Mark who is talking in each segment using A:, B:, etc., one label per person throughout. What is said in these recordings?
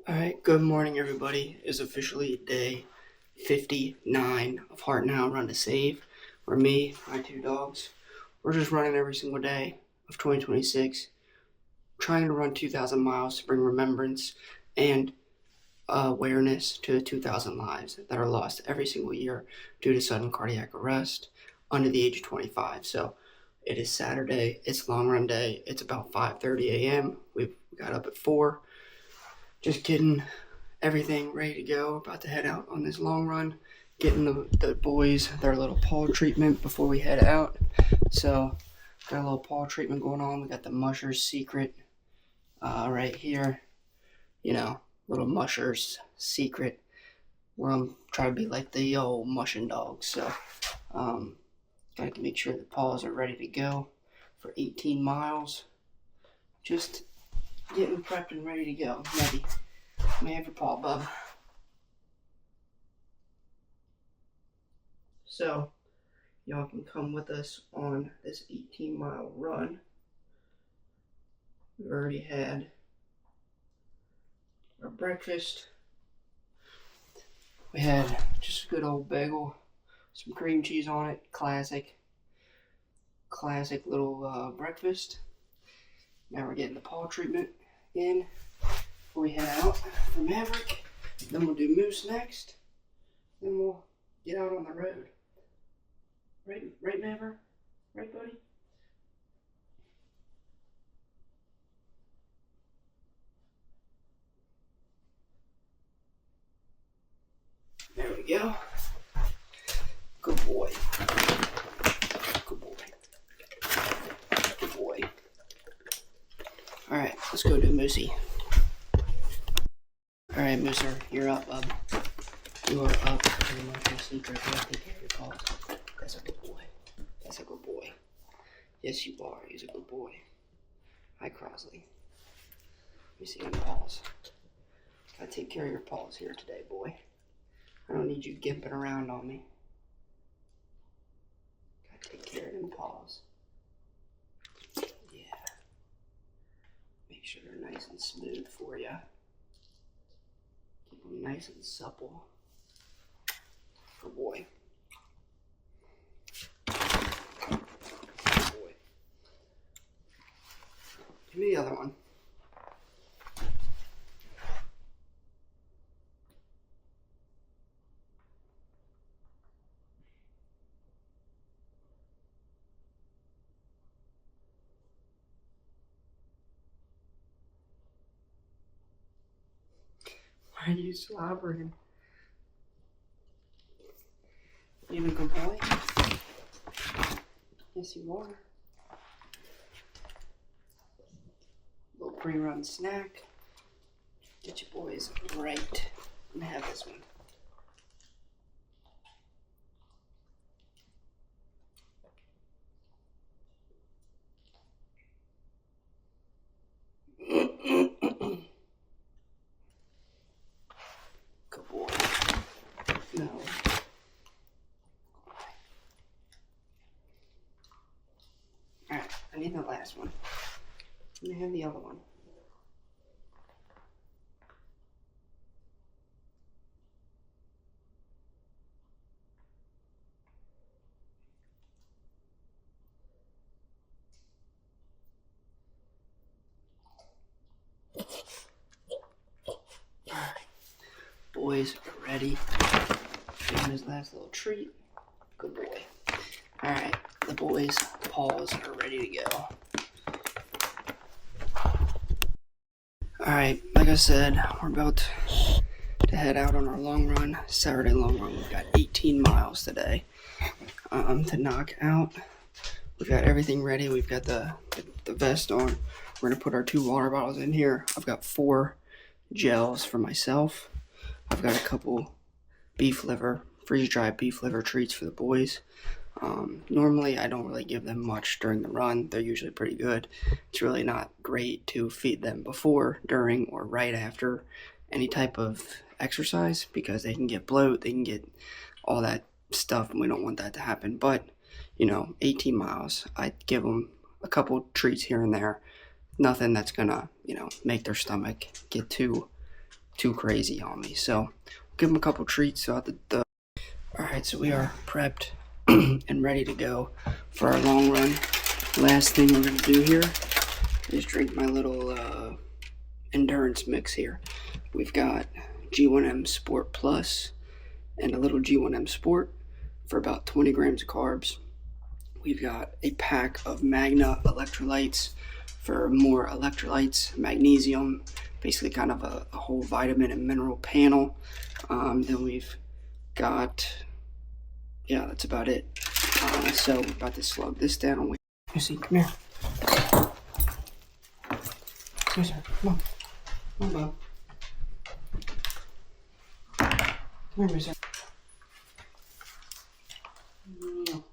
A: Alright, good morning everybody. It's officially day 59 of Heart and Hound Run to Save, where me, my two dogs, we're just running every single day of 2026, trying to run 2,000 miles to bring remembrance and awareness to the 2,000 lives that are lost every single year due to sudden cardiac arrest under the age of 25. So it is Saturday, it's long run day, it's about 5:30 a.m. We got up at 4, just getting everything ready to go. About to head out on this long run, getting the boys their little paw treatment before we head out. So got a little paw treatment going on. We got the Musher's Secret right here. Little Musher's Secret. Where I'm trying to be like the old mushing dogs. So gotta make sure the paws are ready to go for 18 miles. Just getting prepped and ready to go. Maybe. May have your paw, bub. So, y'all can come with us on this 18-mile run. We've already had our breakfast. We had just a good old bagel, some cream cheese on it, classic little breakfast. Now we're getting the paw treatment in before we head out for Maverick. Then we'll do Moose next. Then we'll get out on the road. Right, Maverick? Right, buddy? There we go. Good boy. Good boy. Good boy. Alright, let's go do Moosey. Alright, Mooser, you're up, bub. You are up. Pretty much your secret. You have to take care of your paws. That's a good boy. That's a good boy. Yes, you are. He's a good boy. Hi, Crosley. Let me see your paws. Gotta take care of your paws here today, boy. I don't need you gimping around on me. Gotta take care of them paws. Yeah. Make sure they're nice and smooth for you. Keep them nice and supple. Good boy. Good boy. Give me the other one. Why are you slobbering? You a good boy? Yes, you are. Little pre-run snack. Get you boys right. I'm gonna have this one. Good boy. No. Alright, I need the last one. Let me have the other one. Alright. Boys are ready. Give him his last little treat. Good boy. Alright, the boys' paws are ready to go. Alright, like I said, we're about to head out on our long run, Saturday long run. We've got 18 miles today to knock out. We've got everything ready. We've got the vest on. We're going to put our 2 water bottles in here. I've got 4 gels for myself. I've got a couple freeze-dried beef liver treats for the boys. Normally, I don't really give them much during the run. They're usually pretty good. It's really not great to feed them before, during, or right after any type of exercise because they can get bloat, they can get all that stuff, and we don't want that to happen. But, 18 miles, I'd give them a couple treats here and there. Nothing that's gonna, make their stomach get too too crazy on me. So give him a couple treats throughout the Alright, so we are prepped and ready to go for our long run. Last thing we're going to do here is drink my little endurance mix here. We've got G1M Sport Plus and a little G1M Sport for about 20 grams of carbs. We've got a pack of Magna electrolytes for more electrolytes, magnesium, basically kind of a whole vitamin and mineral panel. Then we've got, yeah, that's about it. So we're about to slug this down. Missy, come here. Come on. Come on, Bob. Come here, Missy. No.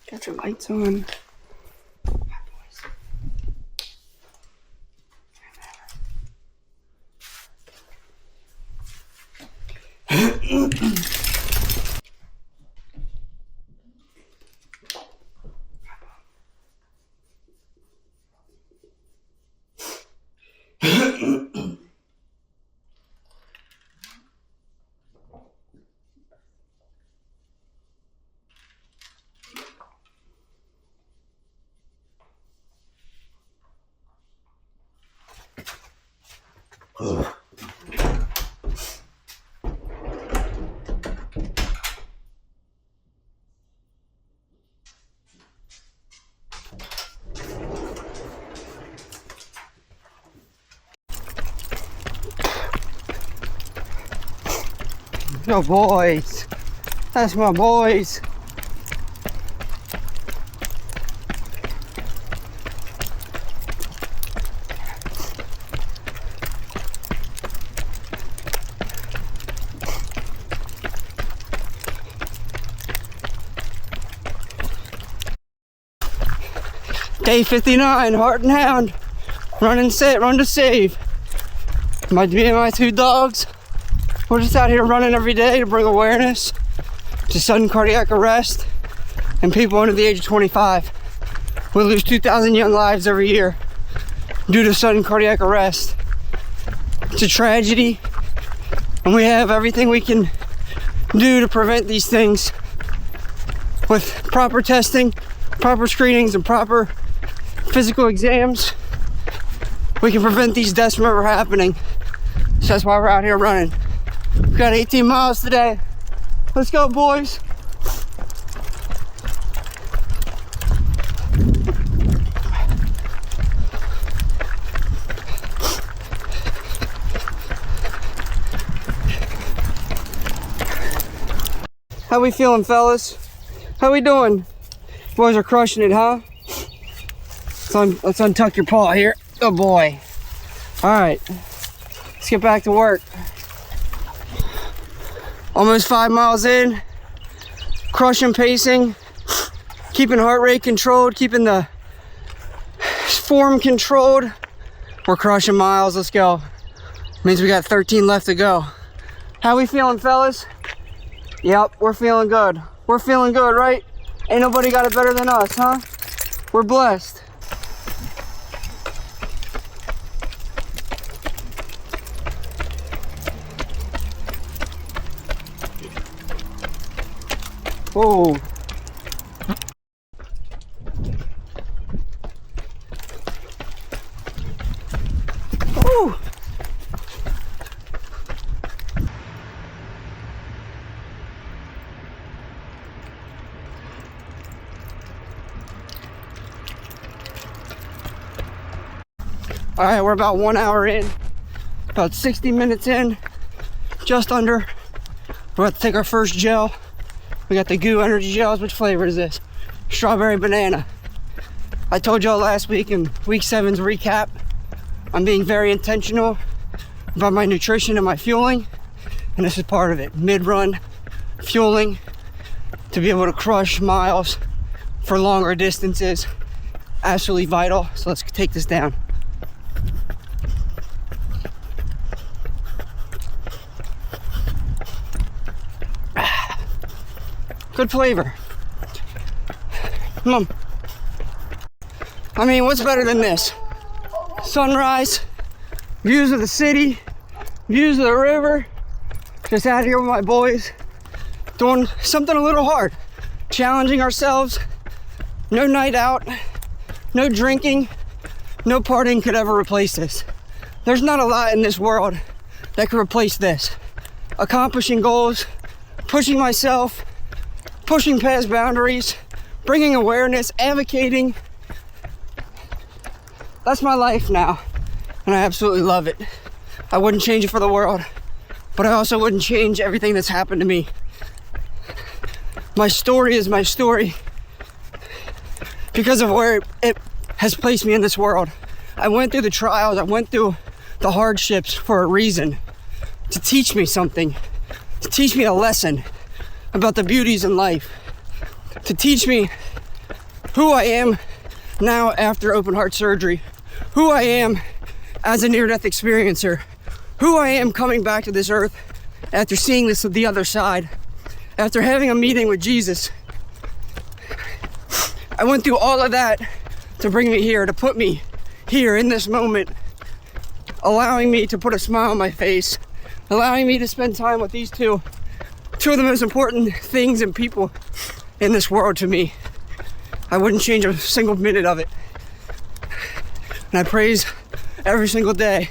A: Got your lights on. No boys. That's my boys. Day 59, Heart and Hound. Run and sit, run to save. Me and my two dogs. We're just out here running every day to bring awareness to sudden cardiac arrest and people under the age of 25. We lose 2,000 young lives every year due to sudden cardiac arrest. It's a tragedy, and we have everything we can do to prevent these things with proper testing, proper screenings, and proper physical exams. We can prevent these deaths from ever happening. So that's why we're out here running. We've got 18 miles today. Let's go, boys. How we feeling, fellas? How we doing? Boys are crushing it, huh? Let's untuck your paw here. Oh boy. All right, let's get back to work. Almost 5 miles in, crushing pacing, keeping heart rate controlled, keeping the form controlled. We're crushing miles, let's go. Means we got 13 left to go. How we feeling, fellas? Yep, we're feeling good. We're feeling good, right? Ain't nobody got it better than us, huh? We're blessed. Whoa. Woo. All right, we're about 1 hour in, about 60 minutes in, just under. We're about to take our first gel. We got the Goo Energy Gels. Which flavor is this? Strawberry banana. I told y'all last week in week 7's recap, I'm being very intentional about my nutrition and my fueling, and this is part of it. Mid-run fueling to be able to crush miles for longer distances. Absolutely vital. So let's take this down. Good flavor. I mean, what's better than this? Sunrise, views of the city, views of the river. Just out here with my boys, doing something a little hard. Challenging ourselves. No night out, no drinking, no partying could ever replace this. There's not a lot in this world that could replace this. Accomplishing goals, pushing myself, pushing past boundaries, bringing awareness, advocating. That's my life now, and I absolutely love it. I wouldn't change it for the world, but I also wouldn't change everything that's happened to me. My story is my story because of where it has placed me in this world. I went through the trials, I went through the hardships for a reason, to teach me something, to teach me a lesson about the beauties in life, to teach me who I am now after open heart surgery, who I am as a near-death experiencer, who I am coming back to this earth after seeing this at the other side, after having a meeting with Jesus. I went through all of that to bring me here, to put me here in this moment, allowing me to put a smile on my face, allowing me to spend time with these two of the most important things and people in this world to me. I wouldn't change a single minute of it. And I praise every single day.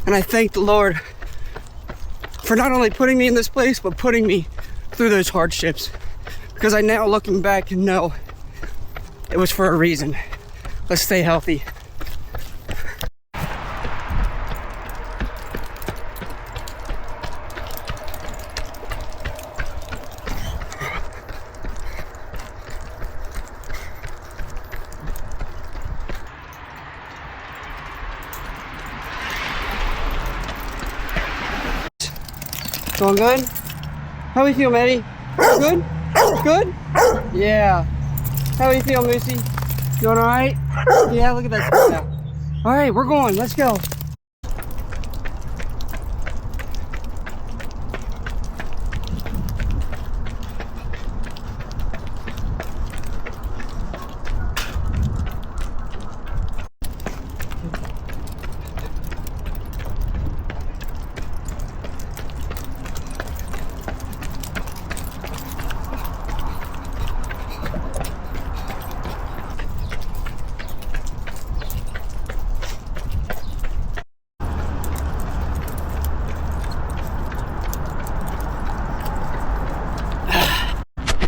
A: And I thank the Lord for not only putting me in this place, but putting me through those hardships. Because I now, looking back, know it was for a reason. Let's stay healthy. Going good? How we feel, Eddie? Good? Good? Yeah. How we feel, Moosey? Doing all right? Yeah, look at that stuff now. All right, we're going. Let's go.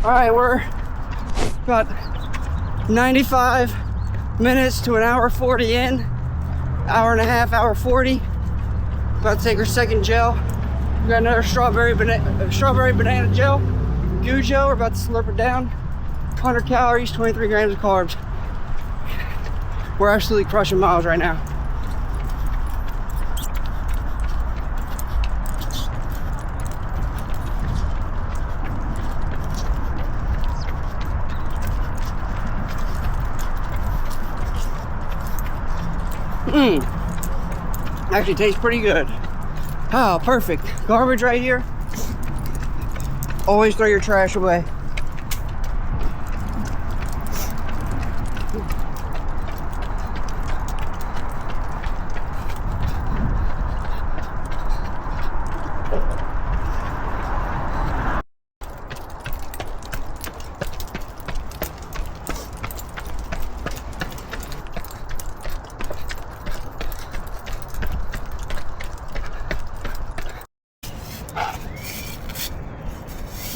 A: All right, we're about 95 minutes to an hour 40 in, hour and a half, hour 40. About to take our second gel. We got another strawberry banana gel, Goo gel. We're about to slurp it down. 100 calories, 23 grams of carbs. We're absolutely crushing miles right now. Actually tastes pretty good. Oh, perfect. Garbage right here. Always throw your trash away.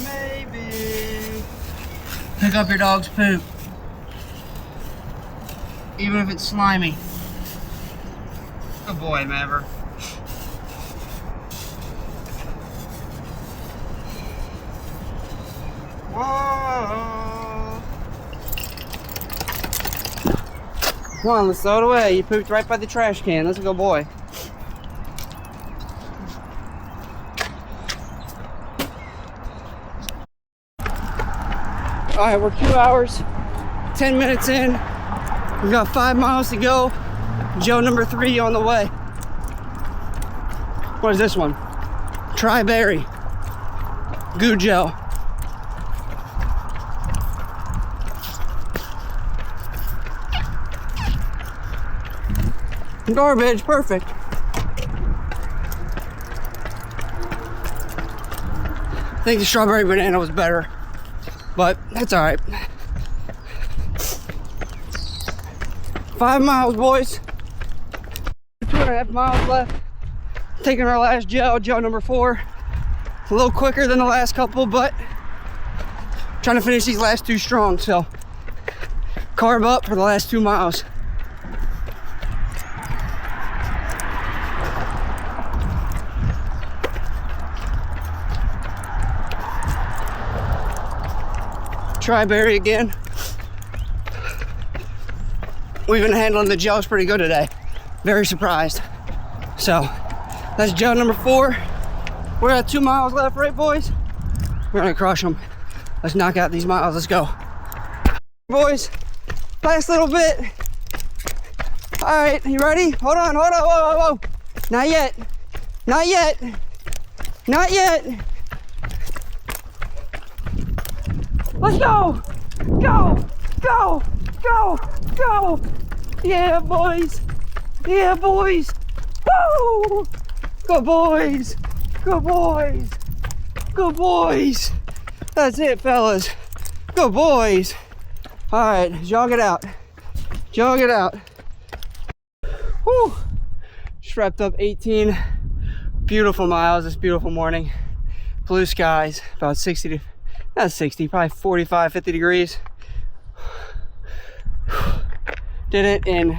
A: Maybe. Pick up your dog's poop. Even if it's slimy. Good boy, Maverick. Whoa. Come on, let's throw it away. You pooped right by the trash can. Let's go, boy. Alright, we're 2 hours, 10 minutes in. We've got 5 miles to go. Joe number 3 on the way. What is this one? Tri-berry. Goo gel. Garbage, perfect. I think the strawberry banana was better, but that's all right. 5 miles, boys. 2.5 miles left. Taking our last Joe number 4. A little quicker than the last couple, but trying to finish these last 2 strong, so carb up for the last 2 miles. Tri-berry again. We've been handling the gels pretty good today. Very surprised. So that's Joe number 4. We're at 2 miles left, right, boys? We're gonna crush them. Let's knock out these miles. Let's go, boys. Last little bit. All right, you ready? Hold on, whoa, whoa, whoa. Not yet, not yet, not yet. Let's go! Go! Go! Go! Go! Yeah, boys! Yeah, boys! Woo! Go, boys! Go, boys! Go, boys! That's it, fellas. Go, boys! All right, jog it out. Jog it out. Whew! Just wrapped up 18 beautiful miles this beautiful morning. Blue skies, about 60 to not 60, probably 45, 50 degrees. Did it in,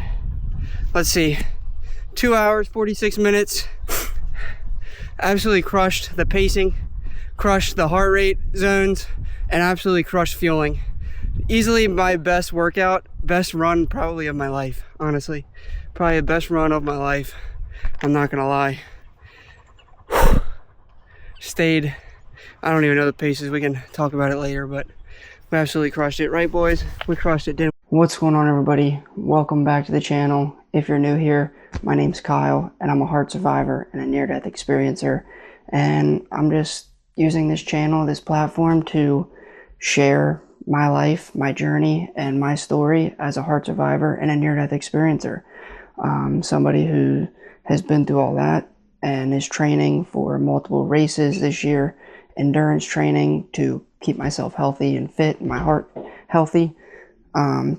A: let's see, 2 hours, 46 minutes. Absolutely crushed the pacing, crushed the heart rate zones, and absolutely crushed fueling. Easily my best workout, best run probably of my life, honestly. Probably the best run of my life. I'm not gonna lie. Stayed, I don't even know the paces. We can talk about it later, but we absolutely crushed it. Right, boys? We crushed it, didn't we? What's going on, everybody? Welcome back to the channel. If you're new here, my name's Kyle, and I'm a heart survivor and a near-death experiencer. And I'm just using this channel, this platform, to share my life, my journey, and my story as a heart survivor and a near-death experiencer. Somebody who has been through all that and is training for multiple races this year, endurance training to keep myself healthy and fit, my heart healthy,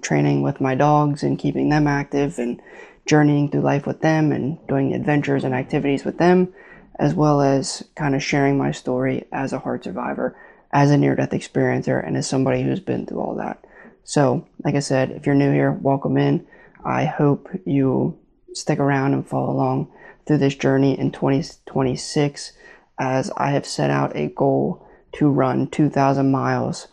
A: training with my dogs and keeping them active and journeying through life with them and doing adventures and activities with them, as well as kind of sharing my story as a heart survivor, as a near-death experiencer, and as somebody who's been through all that. So, like I said, if you're new here, welcome in. I hope you stick around and follow along through this journey in 2026, as I have set out a goal to run 2,000 miles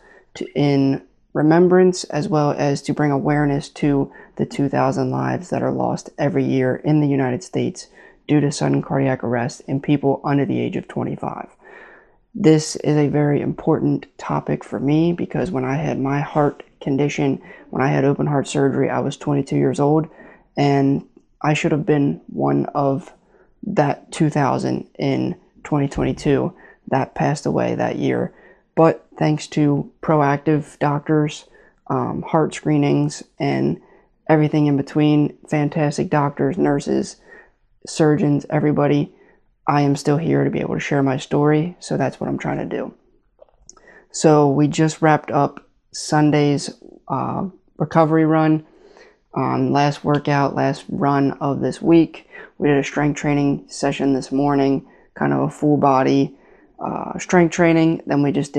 A: in remembrance, as well as to bring awareness to the 2,000 lives that are lost every year in the United States due to sudden cardiac arrest in people under the age of 25. This is a very important topic for me because when I had my heart condition, when I had open heart surgery, I was 22 years old, and I should have been one of that 2,000 in 2022 that passed away that year. But thanks to proactive doctors, heart screenings, and everything in between, fantastic doctors, nurses, surgeons, everybody, I am still here to be able to share my story. So that's what I'm trying to do. So we just wrapped up Sunday's recovery run. Last workout, last run of this week. We did a strength training session this morning, kind of a full body strength training. Then we just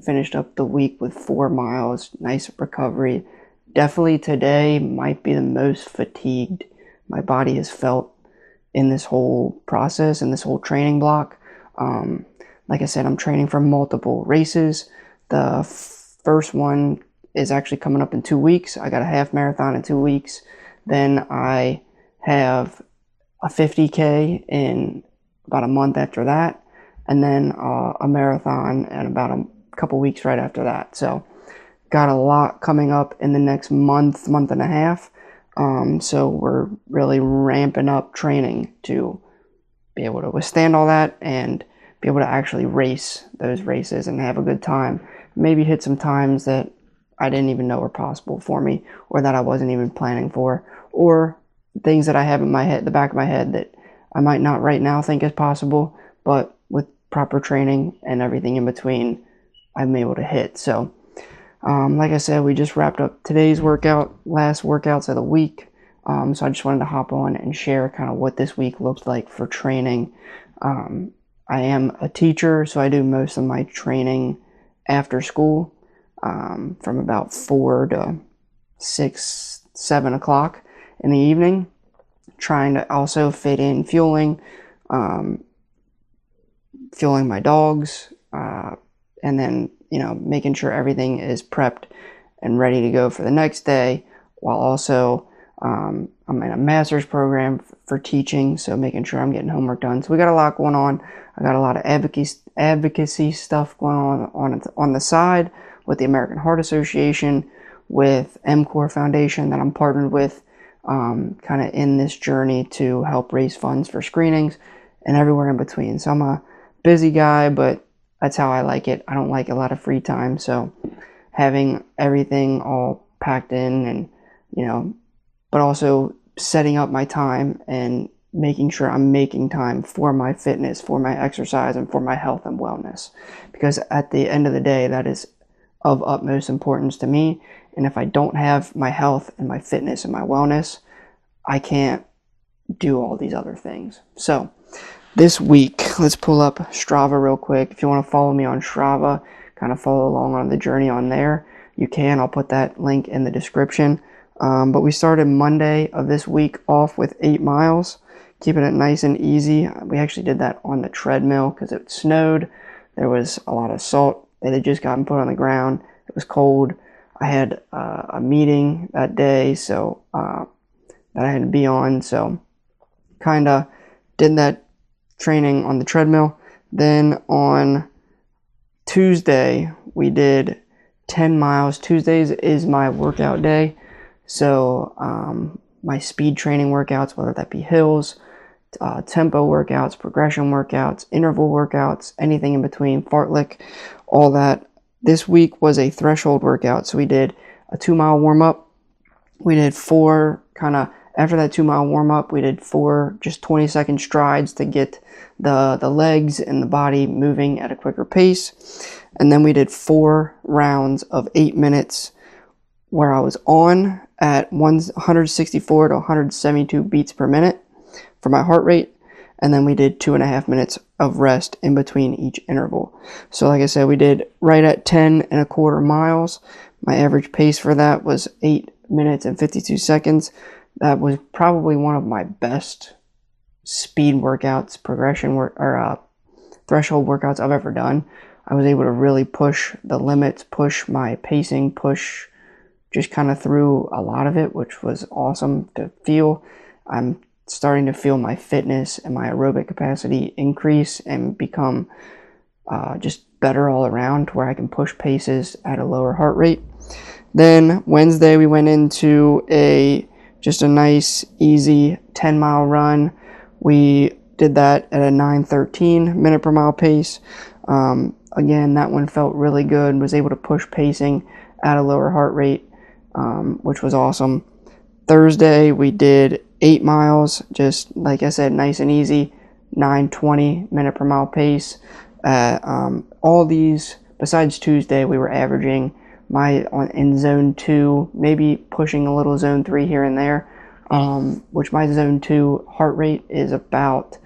A: finished up the week with 4 miles, nice recovery. Definitely today might be the most fatigued my body has felt in this whole process, in this whole training block. Like I said, I'm training for multiple races. The first one is actually coming up in 2 weeks. I got a half marathon in 2 weeks. Then I have a 50K in about a month after that, and then a marathon in about a couple weeks right after that. So got a lot coming up in the next month and a half. So we're really ramping up training to be able to withstand all that and be able to actually race those races and have a good time. Maybe hit some times that I didn't even know were possible for me, or that I wasn't even planning for, or things that I have in my head, the back of my head, that I might not right now think is possible, but with proper training and everything in between, I'm able to hit. So like I said, we just wrapped up today's workout, last workouts of the week. So I just wanted to hop on and share kind of what this week looked like for training. I am a teacher, so I do most of my training after school, from about 4 to 6, 7 o'clock in the evening, trying to also fit in fueling my dogs, and then, making sure everything is prepped and ready to go for the next day, while also I'm in a master's program for teaching, so making sure I'm getting homework done. So we got a lot going on. I got a lot of advocacy stuff going on the side with the American Heart Association, with MCOR Foundation that I'm partnered with, kind of in this journey to help raise funds for screenings and everywhere in between. So I'm a busy guy, but that's how I like it. I don't like a lot of free time, so having everything all packed in, and but also setting up my time and making sure I'm making time for my fitness, for my exercise, and for my health and wellness, because at the end of the day, that is of utmost importance to me. And if I don't have my health and my fitness and my wellness, I can't do all these other things. So this week, let's pull up Strava real quick. If you want to follow me on Strava, kind of follow along on the journey on there, you can. I'll put that link in the description. But we started Monday of this week off with 8 miles, keeping it nice and easy. We actually did that on the treadmill because it snowed. There was a lot of salt that had just gotten put on the ground. It was cold. I had a meeting that day, so that I had to be on. So kind of did that training on the treadmill. Then on Tuesday, we did 10 miles. Tuesdays is my workout day. So my speed training workouts, whether that be hills, tempo workouts, progression workouts, interval workouts, anything in between, fartlek, all that. This week was a threshold workout. So we did a 2-mile warm-up. We did 4 after that 2-mile warm-up, we did 4 just 20-second strides to get the legs and the body moving at a quicker pace. And then we did 4 rounds of 8 minutes where I was on at 164 to 172 beats per minute for my heart rate. And then we did 2.5 minutes of rest in between each interval. So like I said, we did right at 10.25 miles. My average pace for that was 8 minutes and 52 seconds. That was probably one of my best speed workouts, threshold workouts I've ever done. I was able to really push the limits, push my pacing, push just kind of through a lot of it, which was awesome to feel. I'm starting to feel my fitness and my aerobic capacity increase and become just better all around, to where I can push paces at a lower heart rate. Then Wednesday, we went into just a nice, easy 10-mile run. We did that at a 9:13 minute per mile pace. Again, that one felt really good. Was able to push pacing at a lower heart rate, which was awesome. Thursday, we did 8 miles, just like I said, nice and easy, 9:20 minute per mile pace. All these, besides Tuesday, we were averaging in zone 2, maybe pushing a little zone 3 here and there, which my zone 2 heart rate is about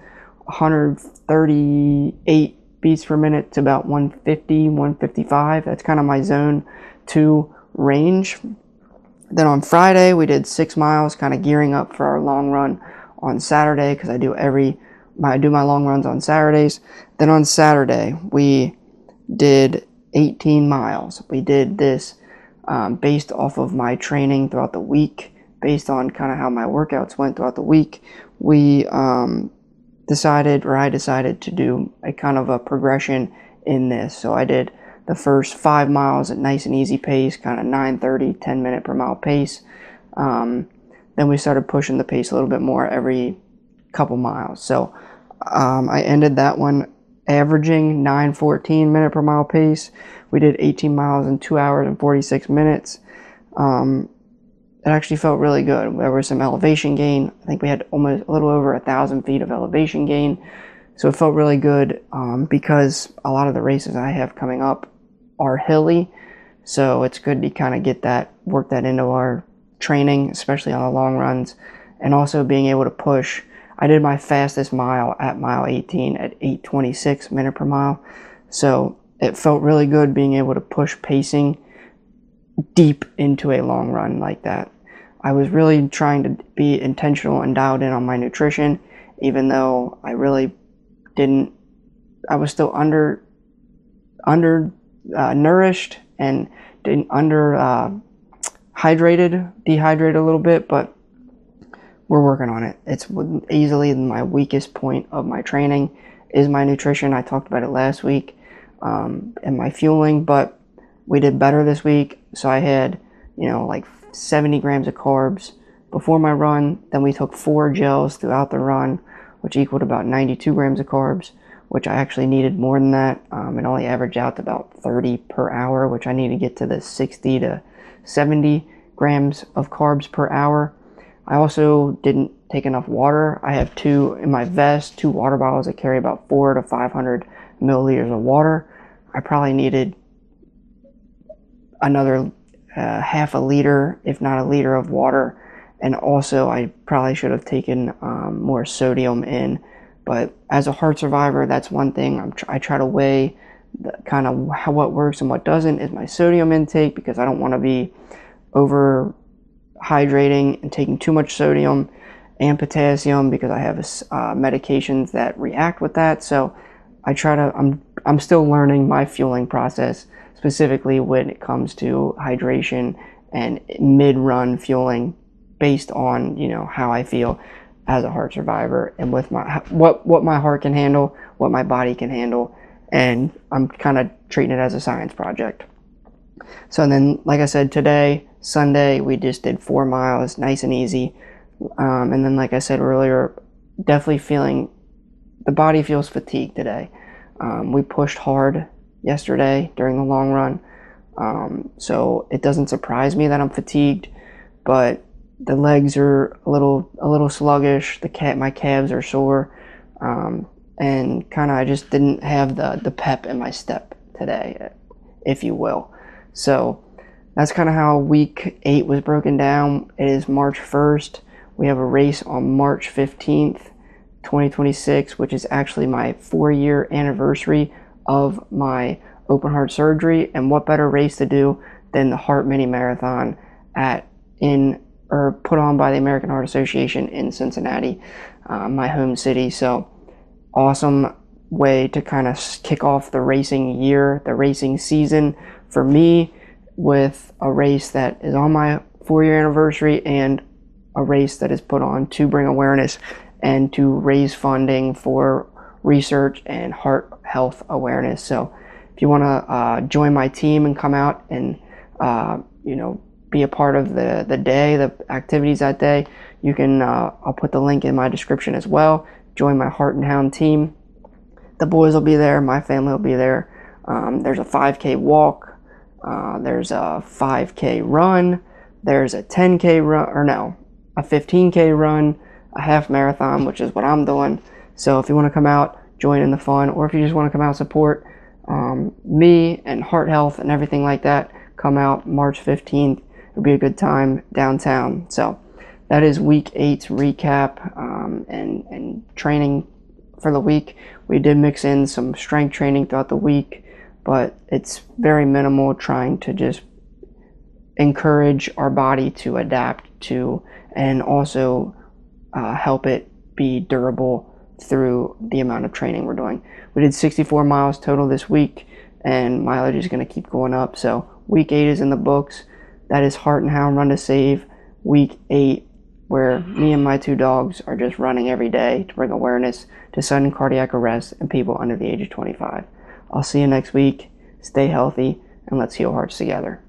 A: 138 beats per minute to about 150, 155. That's kind of my zone 2 range. Then on Friday, we did 6 miles, kind of gearing up for our long run on Saturday, because I do my long runs on Saturdays. Then on Saturday, we did 18 miles. We did this based off of my training throughout the week, based on kind of how my workouts went throughout the week. I decided to do a kind of a progression in this. So I did the first 5 miles at nice and easy pace, kind of 9:30, 10 minute per mile pace. Then we started pushing the pace a little bit more every couple miles. So I ended that one averaging 9:14 minute per mile pace. We did 18 miles in 2 hours and 46 minutes. It actually felt really good. There was some elevation gain. I think we had almost a little over 1,000 feet of elevation gain. So it felt really good because a lot of the races I have coming up are hilly. So it's good to kind of work that into our training, especially on the long runs, and also being able to push. I did my fastest mile at mile 18 at 8:26 minute per mile. So it felt really good being able to push pacing deep into a long run like that. I was really trying to be intentional and dialed in on my nutrition, even though I really didn't. I was still nourished and dehydrated a little bit, but we're working on it. It's easily my weakest point of my training is my nutrition. I talked about it last week, and my fueling, but we did better this week. So I had, like 70 grams of carbs before my run. Then we took 4 gels throughout the run, which equaled about 92 grams of carbs, which I actually needed more than that. It only averaged out to about 30 per hour, which I need to get to the 60 to 70 grams of carbs per hour. I also didn't take enough water. I have in my vest, 2 water bottles that carry about 400 to 500 milliliters of water. I probably needed another half a liter, if not a liter of water. And also I probably should have taken more sodium in. But as a heart survivor, that's one thing I try to weigh kind of what works and what doesn't is my sodium intake, because I don't want to be over hydrating and taking too much sodium and potassium, because I have medications that react with that. So I'm still learning my fueling process, specifically when it comes to hydration and mid-run fueling, based on how I feel as a heart survivor, and with what my heart can handle, what my body can handle, and I'm kind of treating it as a science project. So then, like I said, today, Sunday, we just did 4 miles, nice and easy. And then, like I said earlier, definitely feeling the body feels fatigued today. We pushed hard yesterday during the long run, so it doesn't surprise me that I'm fatigued, but the legs are a little sluggish. My calves are sore, and kind of I just didn't have the pep in my step today, if you will. So that's kind of how week 8 was broken down. It is March 1st. We have a race on March 15th, 2026, which is actually my 4-year anniversary of my open heart surgery. And what better race to do than the Heart Mini Marathon put on by the American Heart Association in Cincinnati, my home city. So awesome way to kind of kick off the racing year, the racing season for me, with a race that is on my 4-year anniversary, and a race that is put on to bring awareness and to raise funding for research and heart health awareness. So if you want to join my team and come out and be a part of the day, the activities that day, you can I'll put the link in my description as well. Join my Heart and Hound team. The boys will be there, my family will be there. There's a 5K walk, there's a 5K run, there's a 10K run, a 15K run, a half marathon, which is what I'm doing. So if you want to come out, join in the fun, or if you just want to come out and support me and heart health and everything like that, come out March 15th. It'll be a good time downtown. So that is week 8's recap and training for the week. We did mix in some strength training throughout the week, but it's very minimal, trying to just encourage our body to adapt to and also help it be durable through the amount of training we're doing. We did 64 miles total this week, and mileage is going to keep going up. So week 8 is in the books. That is Heart and Hound Run to Save week 8, where me and my 2 dogs are just running every day to bring awareness to sudden cardiac arrest in people under the age of 25. I'll see you next week. Stay healthy, and let's heal hearts together.